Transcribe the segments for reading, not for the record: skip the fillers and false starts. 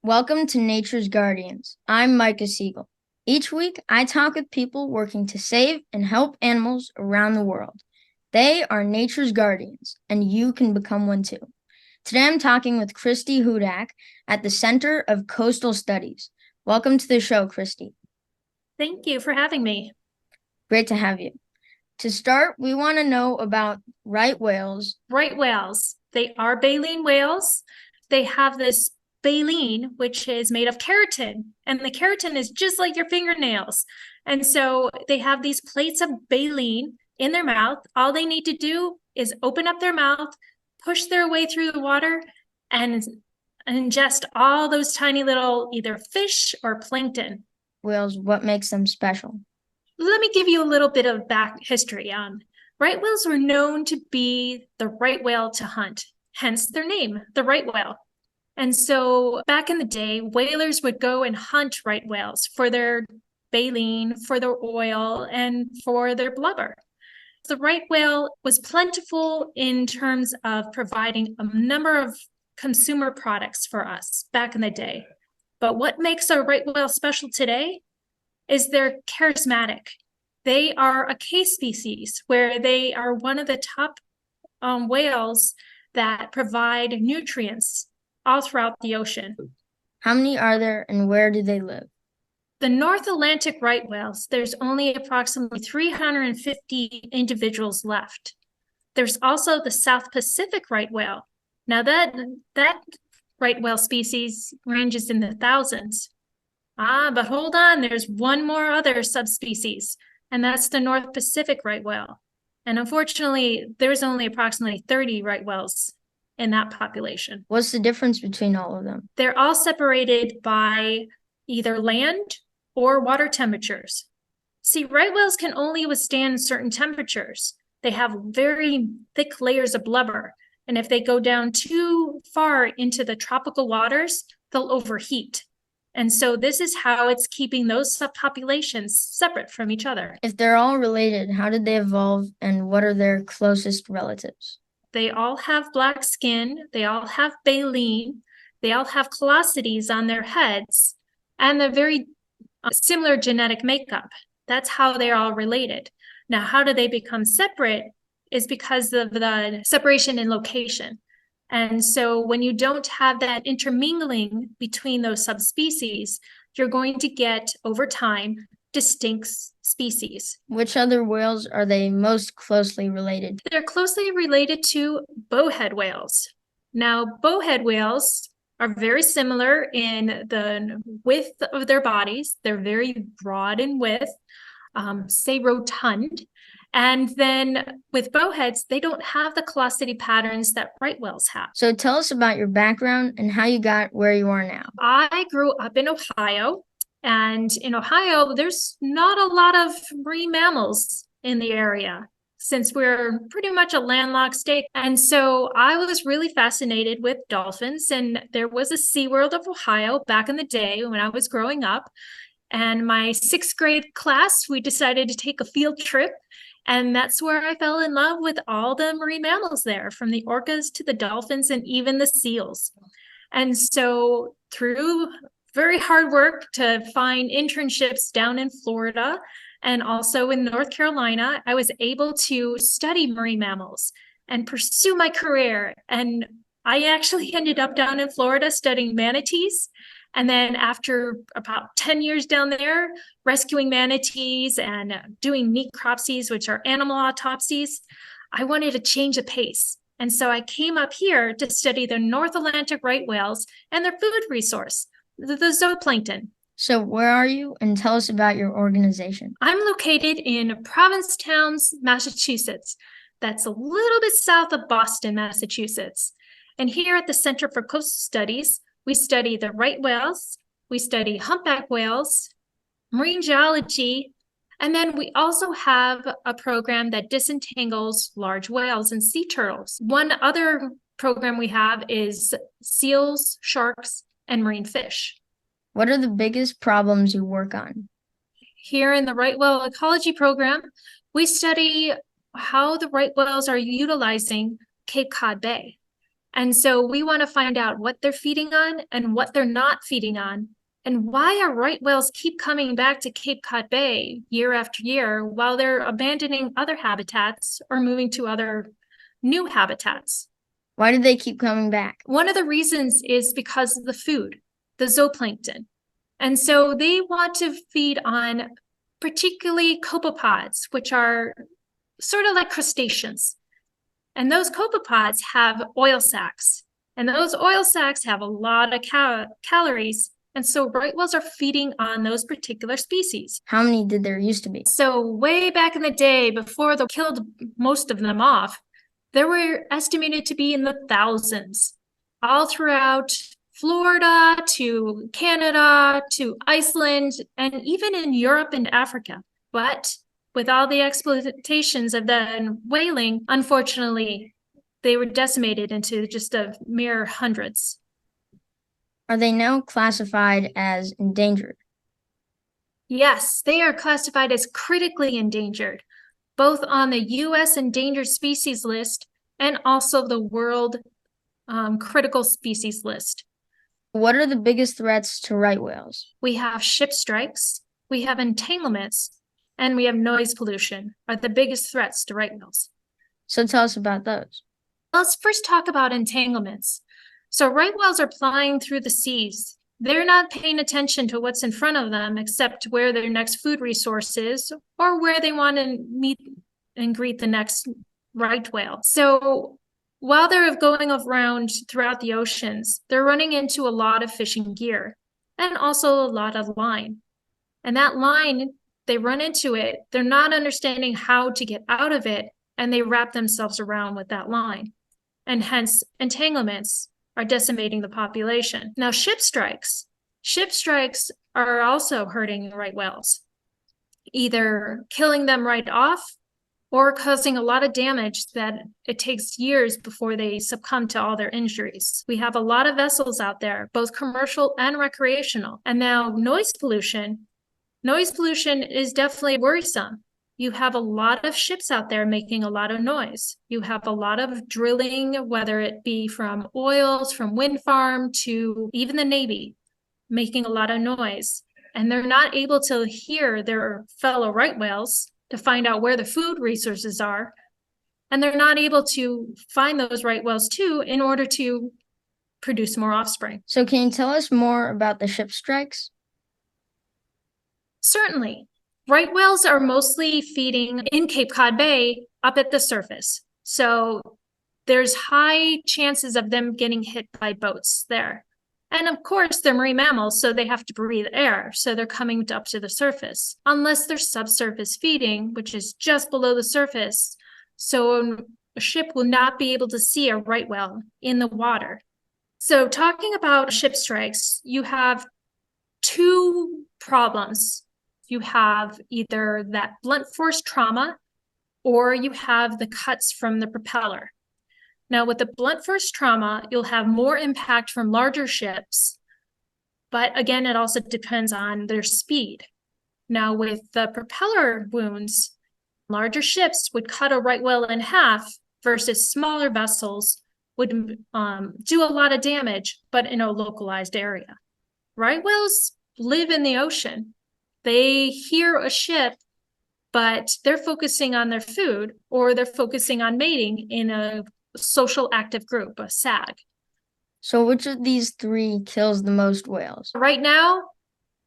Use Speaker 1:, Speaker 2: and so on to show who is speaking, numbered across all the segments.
Speaker 1: Welcome to Nature's Guardians. I'm Micah Siegel. Each week, I talk with people working to save and help animals around the world. They are nature's guardians, and you can become one too. Today, I'm talking with Christy Hudak at the Center of Coastal Studies. Welcome to the show, Christy.
Speaker 2: Thank you for having me.
Speaker 1: Great to have you. To start, we want to know about right whales.
Speaker 2: Right whales, they are baleen whales. They have this baleen, which is made of keratin, and the keratin is just like your fingernails. And so they have these plates of baleen in their mouth. All they need to do is open up their mouth, push their way through the water, and ingest all those tiny little either fish or plankton.
Speaker 1: Whales, what makes them special?
Speaker 2: Let me give you a little bit of back history. Right whales were known to be the right whale to hunt, hence their name, the right whale. And so back in the day, whalers would go and hunt right whales for their baleen, for their oil, and for their blubber. The right whale was plentiful in terms of providing a number of consumer products for us back in the day. But what makes a right whale special today is they're charismatic. They are a K species where they are one of the top whales that provide nutrients all throughout the ocean.
Speaker 1: How many are there and where do they live?
Speaker 2: The North Atlantic right whales, there's only approximately 350 individuals left. There's also the South Pacific right whale. Now that right whale species ranges in the thousands. But hold on, there's one more other subspecies, and that's the North Pacific right whale. And unfortunately, there's only approximately 30 right whales in that population.
Speaker 1: What's the difference between all of them?
Speaker 2: They're all separated by either land or water temperatures. See, right whales can only withstand certain temperatures. They have very thick layers of blubber, and if they go down too far into the tropical waters, they'll overheat. And so this is how it's keeping those subpopulations separate from each other.
Speaker 1: If they're all related, how did they evolve and what are their closest relatives?
Speaker 2: They all have black skin, they all have baleen, they all have callosities on their heads, and they're very similar genetic makeup. That's how they're all related. Now, how do they become separate is because of the separation in location. And so when you don't have that intermingling between those subspecies, you're going to get, over time, distinct species.
Speaker 1: Which other whales are they most closely related?
Speaker 2: They're closely related to bowhead whales. Now, bowhead whales are very similar in the width of their bodies. They're very broad in width, say rotund. And then with bowheads, they don't have the callosity patterns that right whales have.
Speaker 1: So tell us about your background and how you got where you are now.
Speaker 2: I grew up in Ohio, and in Ohio, there's not a lot of marine mammals in the area since we're pretty much a landlocked state. And so I was really fascinated with dolphins, and there was a SeaWorld of Ohio back in the day when I was growing up. And my sixth grade class, we decided to take a field trip. And that's where I fell in love with all the marine mammals there, from the orcas to the dolphins and even the seals. And so through very hard work to find internships down in Florida and also in North Carolina, I was able to study marine mammals and pursue my career. And I actually ended up down in Florida studying manatees. And then after about 10 years down there, rescuing manatees and doing necropsies, which are animal autopsies, I wanted to change the pace. And so I came up here to study the North Atlantic right whales and their food resource, the zooplankton.
Speaker 1: So where are you? And tell us about your organization.
Speaker 2: I'm located in Provincetown, Massachusetts. That's a little bit south of Boston, Massachusetts. And here at the Center for Coastal Studies, we study the right whales, we study humpback whales, marine geology, and then we also have a program that disentangles large whales and sea turtles. One other program we have is seals, sharks, and marine fish.
Speaker 1: What are the biggest problems you work on?
Speaker 2: Here in the right whale ecology program, we study how the right whales are utilizing Cape Cod Bay. And so we want to find out what they're feeding on and what they're not feeding on, and why our right whales keep coming back to Cape Cod Bay year after year while they're abandoning other habitats or moving to other new habitats.
Speaker 1: Why do they keep coming back?
Speaker 2: One of the reasons is because of the food, the zooplankton. And so they want to feed on particularly copepods, which are sort of like crustaceans. And those copepods have oil sacs. And those oil sacs have a lot of calories. And so right whales are feeding on those particular species.
Speaker 1: How many did there used to be?
Speaker 2: So way back in the day, before they killed most of them off, there were estimated to be in the thousands, all throughout Florida to Canada to Iceland, and even in Europe and Africa. But with all the exploitations of the whaling, unfortunately, they were decimated into just a mere hundreds.
Speaker 1: Are they now classified as endangered?
Speaker 2: Yes, they are classified as critically endangered, both on the U.S. endangered species list and also the world critical species list.
Speaker 1: What are the biggest threats to right whales?
Speaker 2: We have ship strikes, we have entanglements, and we have noise pollution are the biggest threats to right whales.
Speaker 1: So tell us about those.
Speaker 2: Let's first talk about entanglements. So right whales are flying through the seas. They're not paying attention to what's in front of them except where their next food resource is or where they want to meet and greet the next right whale. So while they're going around throughout the oceans, they're running into a lot of fishing gear and also a lot of line. And that line, they run into it, they're not understanding how to get out of it, and they wrap themselves around with that line. And hence, entanglements are decimating the population. Now, ship strikes are also hurting right whales, either killing them right off or causing a lot of damage that it takes years before they succumb to all their injuries. We have a lot of vessels out there, both commercial and recreational. And now noise pollution is definitely worrisome. You have a lot of ships out there making a lot of noise. You have a lot of drilling, whether it be from oils, from wind farm to even the Navy, making a lot of noise. And they're not able to hear their fellow right whales to find out where the food resources are. And they're not able to find those right whales too in order to produce more offspring.
Speaker 1: So can you tell us more about the ship strikes?
Speaker 2: Certainly. Right whales are mostly feeding in Cape Cod Bay up at the surface. So there's high chances of them getting hit by boats there. And of course, they're marine mammals, so they have to breathe air. So they're coming up to the surface, unless they're subsurface feeding, which is just below the surface. So a ship will not be able to see a right whale in the water. So talking about ship strikes, you have two problems. You have either that blunt force trauma or you have the cuts from the propeller. Now, with the blunt force trauma, you'll have more impact from larger ships, but again, it also depends on their speed. Now, with the propeller wounds, larger ships would cut a right whale in half versus smaller vessels would do a lot of damage, but in a localized area. Right whales live in the ocean. They hear a ship, but they're focusing on their food or they're focusing on mating in a social active group, a SAG.
Speaker 1: So which of these three kills the most whales?
Speaker 2: Right now,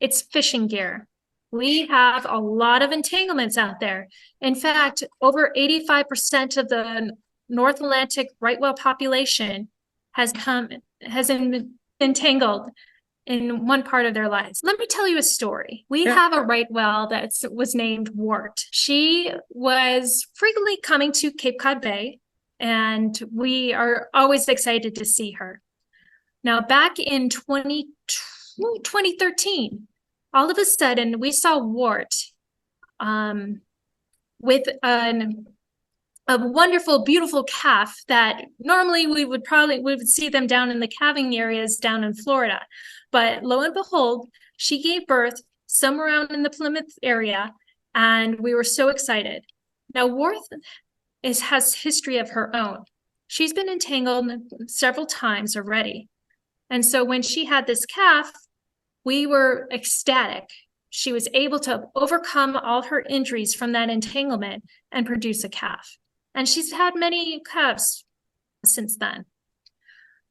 Speaker 2: it's fishing gear. We have a lot of entanglements out there. In fact, over 85% of the North Atlantic right whale population has been entangled in one part of their lives. Let me tell you a story. We have a right whale that was named Wart. She was frequently coming to Cape Cod Bay, and we are always excited to see her. Now, back in 2013, all of a sudden, we saw Wart with a wonderful, beautiful calf that normally we would see them down in the calving areas down in Florida. But lo and behold, she gave birth somewhere around in the Plymouth area, and we were so excited. Now, Wart has history of her own. She's been entangled several times already. And so when she had this calf, we were ecstatic. She was able to overcome all her injuries from that entanglement and produce a calf. And she's had many calves since then.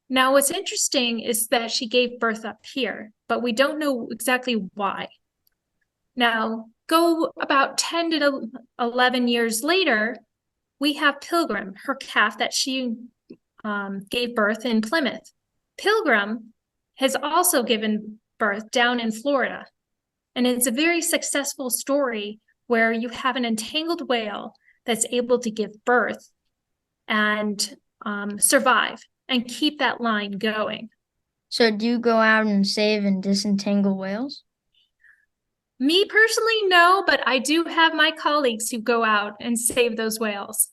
Speaker 2: Now, what's interesting is that she gave birth up here, but we don't know exactly why. Now, go about 10 to 11 years later, we have Pilgrim, her calf that she gave birth in Plymouth. Pilgrim has also given birth down in Florida. And it's a very successful story where you have an entangled whale that's able to give birth and survive and keep that line going.
Speaker 1: So do you go out and save and disentangle whales?
Speaker 2: Me personally, no, but I do have my colleagues who go out and save those whales.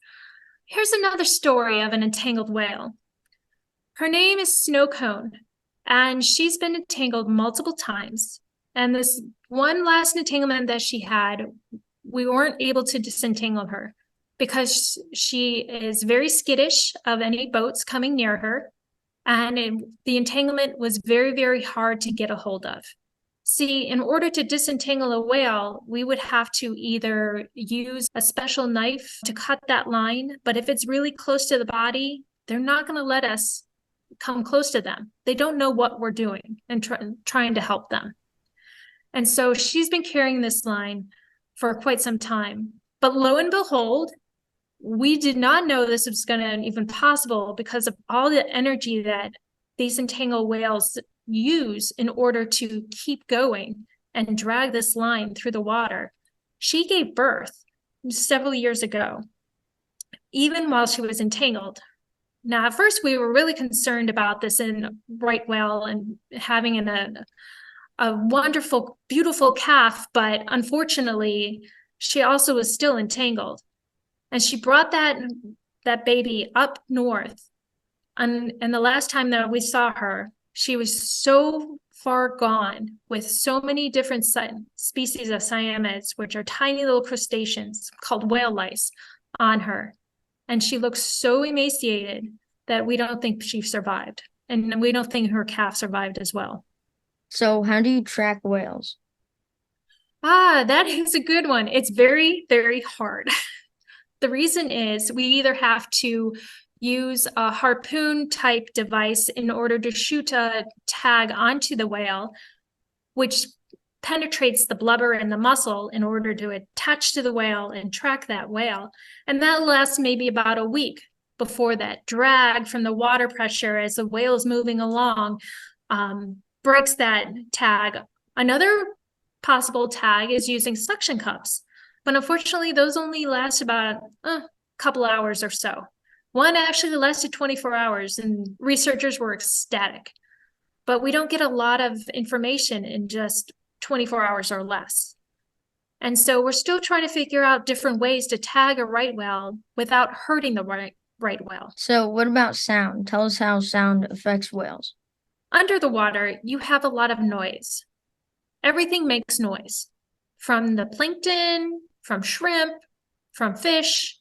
Speaker 2: Here's another story of an entangled whale. Her name is Snowcone, and she's been entangled multiple times. And this one last entanglement that she had, we weren't able to disentangle her because she is very skittish of any boats coming near her. And the entanglement was very, very hard to get a hold of. See, in order to disentangle a whale, we would have to either use a special knife to cut that line, but if it's really close to the body, they're not going to let us come close to them. They don't know what we're doing and trying to help them. And so she's been carrying this line for quite some time. But lo and behold, we did not know this was going to even possible because of all the energy that these entangled whales use in order to keep going and drag this line through the water. She gave birth several years ago, even while she was entangled. Now, at first, we were really concerned about this in right whale and having a wonderful, beautiful calf, but unfortunately, she also was still entangled. And she brought that baby up north. And the last time that we saw her, she was so far gone with so many different species of cyanids, which are tiny little crustaceans called whale lice, on her. And she looks so emaciated that we don't think she survived. And we don't think her calf survived as well.
Speaker 1: So how do you track whales?
Speaker 2: That is a good one. It's very, very hard. The reason is we either have to use a harpoon type device in order to shoot a tag onto the whale, which penetrates the blubber and the muscle in order to attach to the whale and track that whale. And that lasts maybe about a week before that drag from the water pressure as the whale is moving along breaks that tag. Another possible tag is using suction cups. But unfortunately, those only last about a couple hours or so. One actually lasted 24 hours, and researchers were ecstatic. But we don't get a lot of information in just 24 hours or less. And so we're still trying to figure out different ways to tag a right whale without hurting the right whale.
Speaker 1: So what about sound? Tell us how sound affects whales.
Speaker 2: Under the water, you have a lot of noise. Everything makes noise, from the plankton, from shrimp, from fish,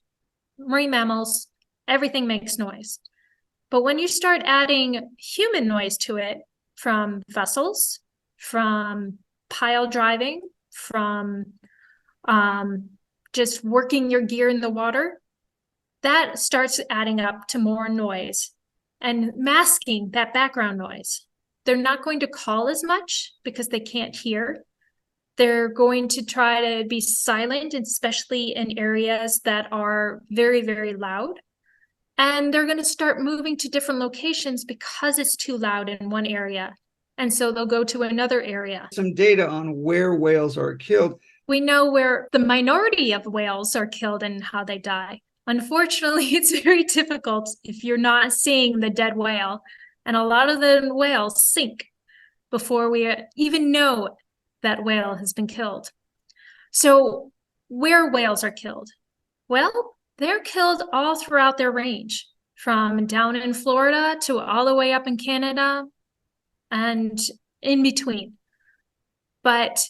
Speaker 2: marine mammals, everything makes noise. But when you start adding human noise to it, from vessels, from pile driving, from just working your gear in the water, that starts adding up to more noise and masking that background noise. They're not going to call as much because they can't hear. They're going to try to be silent, especially in areas that are very, very loud. And they're going to start moving to different locations because it's too loud in one area. And so they'll go to another area.
Speaker 3: Some data on where whales are killed.
Speaker 2: We know where the minority of whales are killed and how they die. Unfortunately, it's very difficult if you're not seeing the dead whale. And a lot of the whales sink before we even know that whale has been killed. So where whales are killed? Well, they're killed all throughout their range, from down in Florida to all the way up in Canada and in between. But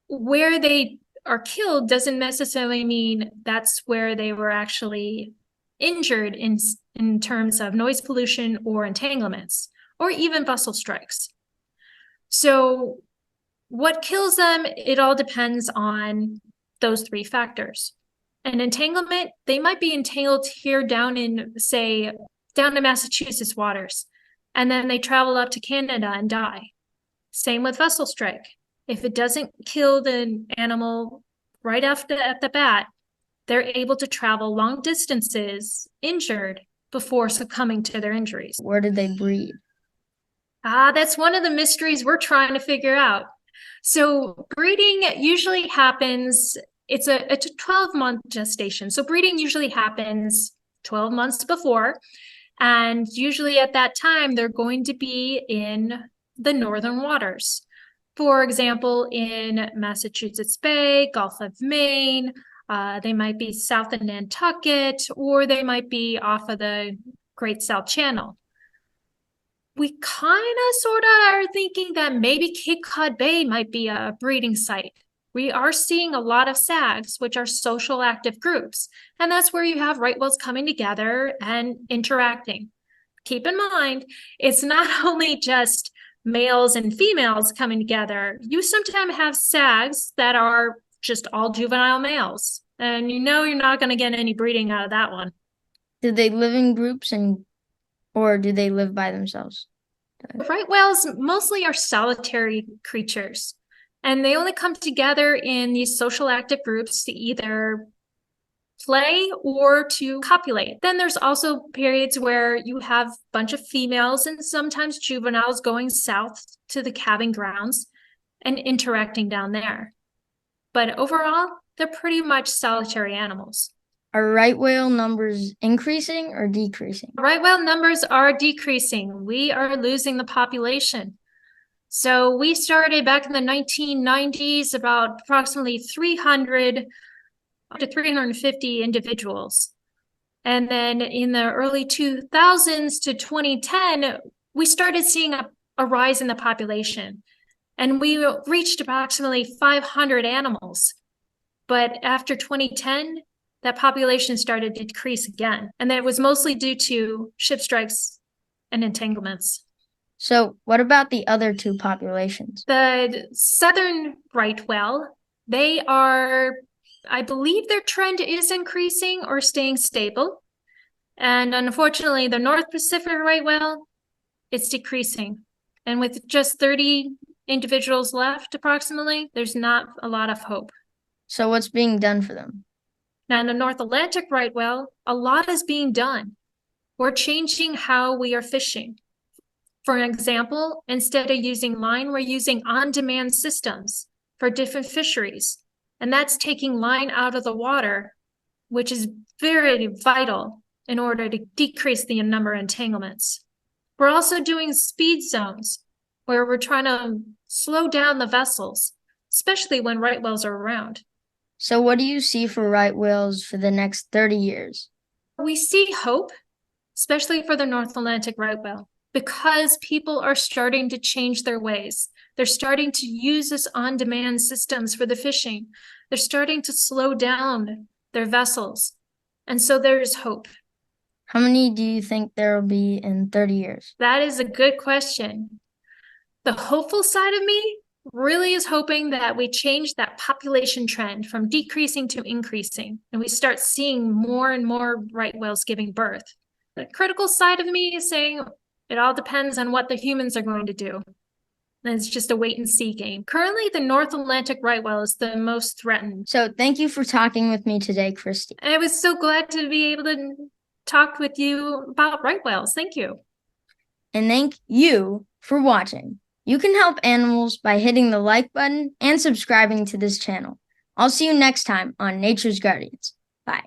Speaker 2: where they are killed doesn't necessarily mean that's where they were actually injured in terms of noise pollution or entanglements, or even vessel strikes. So what kills them, it all depends on those three factors. An entanglement, they might be entangled here down in, say, down to Massachusetts waters, and then they travel up to Canada and die. Same with vessel strike. If it doesn't kill the animal right at the bat, they're able to travel long distances injured before succumbing to their injuries.
Speaker 1: Where did they breed?
Speaker 2: That's one of the mysteries we're trying to figure out. So breeding usually happens, it's a 12-month gestation. So breeding usually happens 12 months before. And usually at that time, they're going to be in the northern waters. For example, in Massachusetts Bay, Gulf of Maine, they might be south of Nantucket, or they might be off of the Great South Channel. We kind of sort of are thinking that maybe Cape Cod Bay might be a breeding site. We are seeing a lot of SAGs, which are social active groups, and that's where you have right whales coming together and interacting. Keep in mind, it's not only just males and females coming together. You sometimes have SAGs that are just all juvenile males, and you know you're not going to get any breeding out of that one.
Speaker 1: Do they live in groups or do they live by themselves?
Speaker 2: Right whales mostly are solitary creatures, and they only come together in these social active groups to either play or to copulate. Then there's also periods where you have a bunch of females and sometimes juveniles going south to the calving grounds and interacting down there. But overall, they're pretty much solitary animals.
Speaker 1: Are right whale numbers increasing or decreasing?
Speaker 2: Right whale numbers are decreasing. We are losing the population. So we started back in the 1990s, about approximately 300 to 350 individuals. And then in the early 2000s to 2010, we started seeing a rise in the population. And we reached approximately 500 animals. But after 2010, that population started to decrease again. And that was mostly due to ship strikes and entanglements.
Speaker 1: So what about the other two populations?
Speaker 2: The southern right whale, they are, I believe their trend is increasing or staying stable. And unfortunately, the North Pacific right whale, it's decreasing. And with just 30 individuals left approximately, there's not a lot of hope.
Speaker 1: So what's being done for them?
Speaker 2: Now, in the North Atlantic right whale, a lot is being done. We're changing how we are fishing. For example, instead of using line, we're using on-demand systems for different fisheries. And that's taking line out of the water, which is very vital in order to decrease the number of entanglements. We're also doing speed zones where we're trying to slow down the vessels, especially when right whales are around.
Speaker 1: So what do you see for right whales for the next 30 years?
Speaker 2: We see hope, especially for the North Atlantic right whale, because people are starting to change their ways. They're starting to use this on-demand systems for the fishing. They're starting to slow down their vessels. And so there's hope.
Speaker 1: How many do you think there will be in 30 years?
Speaker 2: That is a good question. The hopeful side of me really is hoping that we change that population trend from decreasing to increasing, and we start seeing more and more right whales giving birth. The critical side of me is saying it all depends on what the humans are going to do. And it's just a wait and see game. Currently, the North Atlantic right whale is the most threatened.
Speaker 1: So thank you for talking with me today, Christy.
Speaker 2: I was so glad to be able to talk with you about right whales. Thank you.
Speaker 1: And thank you for watching. You can help animals by hitting the like button and subscribing to this channel. I'll see you next time on Nature's Guardians. Bye.